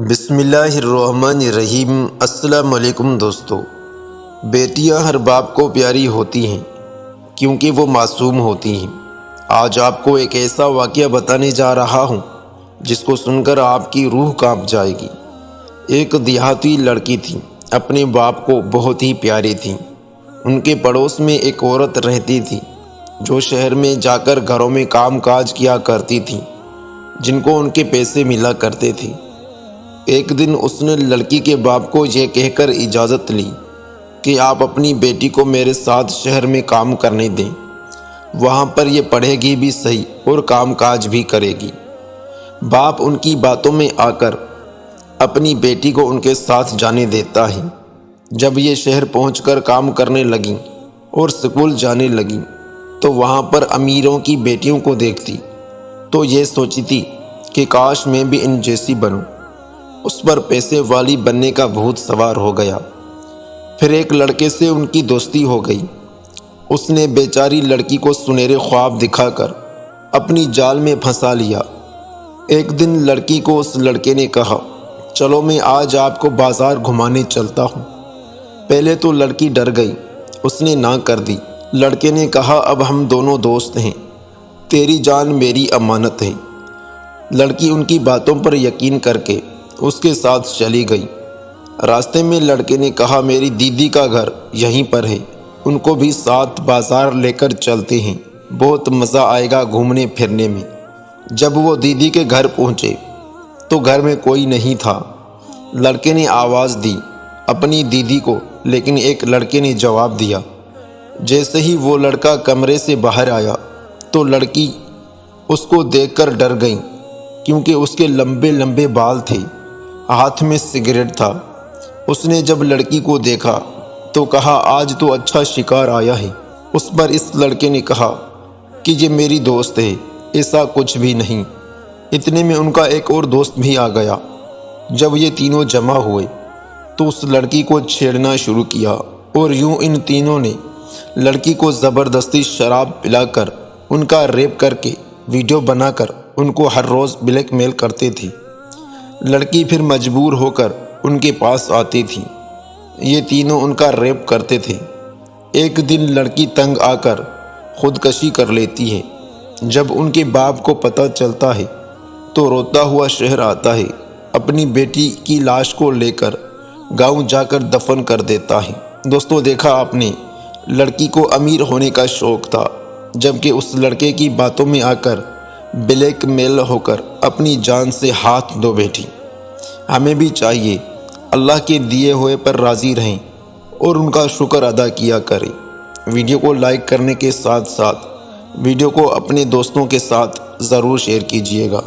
بسم اللہ الرحمن الرحیم۔ السلام علیکم دوستو۔ بیٹیاں ہر باپ کو پیاری ہوتی ہیں کیونکہ وہ معصوم ہوتی ہیں۔ آج آپ کو ایک ایسا واقعہ بتانے جا رہا ہوں جس کو سن کر آپ کی روح کانپ جائے گی۔ ایک دیہاتی لڑکی تھی، اپنے باپ کو بہت ہی پیاری تھی۔ ان کے پڑوس میں ایک عورت رہتی تھی جو شہر میں جا کر گھروں میں کام کاج کیا کرتی تھی، جن کو ان کے پیسے ملا کرتے تھے۔ ایک دن اس نے لڑکی کے باپ کو یہ کہہ کر اجازت لی کہ آپ اپنی بیٹی کو میرے ساتھ شہر میں کام کرنے دیں، وہاں پر یہ پڑھے گی بھی صحیح اور کام کاج بھی کرے گی۔ باپ ان کی باتوں میں آ کر اپنی بیٹی کو ان کے ساتھ جانے دیتا ہے۔ جب یہ شہر پہنچ کر کام کرنے لگیں اور اسکول جانے لگیں تو وہاں پر امیروں کی بیٹیوں کو دیکھتی تو یہ سوچتی کہ کاش میں بھی ان جیسی بنوں۔ اس پر پیسے والی بننے کا بھوت سوار ہو گیا۔ پھر ایک لڑکے سے ان کی دوستی ہو گئی۔ اس نے بیچاری لڑکی کو سنہرے خواب دکھا کر اپنی جال میں پھنسا لیا۔ ایک دن لڑکی کو اس لڑکے نے کہا، چلو میں آج آپ کو بازار گھمانے چلتا ہوں۔ پہلے تو لڑکی ڈر گئی، اس نے نہ کر دی۔ لڑکے نے کہا، اب ہم دونوں دوست ہیں، تیری جان میری امانت ہے۔ لڑکی ان کی باتوں پر یقین کر کے اس کے ساتھ چلی گئی۔ راستے میں لڑکے نے کہا، میری دیدی کا گھر یہیں پر ہے، ان کو بھی ساتھ بازار لے کر چلتے ہیں، بہت مزہ آئے گا گھومنے پھرنے میں۔ جب وہ دیدی کے گھر پہنچے تو گھر میں کوئی نہیں تھا۔ لڑکے نے آواز دی اپنی دیدی کو، لیکن ایک لڑکے نے جواب دیا۔ جیسے ہی وہ لڑکا کمرے سے باہر آیا تو لڑکی اس کو دیکھ کر ڈر گئی، کیونکہ اس کے لمبے لمبے بال تھے، ہاتھ میں سگریٹ تھا۔ اس نے جب لڑکی کو دیکھا تو کہا، آج تو اچھا شکار آیا ہے۔ اس پر اس لڑکے نے کہا کہ یہ میری دوست ہے، ایسا کچھ بھی نہیں۔ اتنے میں ان کا ایک اور دوست بھی آ گیا۔ جب یہ تینوں جمع ہوئے تو اس لڑکی کو چھیڑنا شروع کیا، اور یوں ان تینوں نے لڑکی کو زبردستی شراب پلا کر ان کا ریپ کر کے ویڈیو بنا کر ان کو ہر روز بلیک میل کرتے تھے۔ لڑکی پھر مجبور ہو کر ان کے پاس آتی تھی، یہ تینوں ان کا ریپ کرتے تھے۔ ایک دن لڑکی تنگ آ کر خودکشی کر لیتی ہے۔ جب ان کے باپ کو پتہ چلتا ہے تو روتا ہوا شہر آتا ہے، اپنی بیٹی کی لاش کو لے کر گاؤں جا کر دفن کر دیتا ہے۔ دوستو، دیکھا آپ نے، لڑکی کو امیر ہونے کا شوق تھا، جبکہ اس لڑکے کی باتوں میں آ کر بلیک میل ہو کر اپنی جان سے ہاتھ دھو بیٹھی۔ ہمیں بھی چاہیے اللہ کے دیے ہوئے پر راضی رہیں اور ان کا شکر ادا کیا کریں۔ ویڈیو کو لائک کرنے کے ساتھ ساتھ ویڈیو کو اپنے دوستوں کے ساتھ ضرور شیئر کیجیے گا۔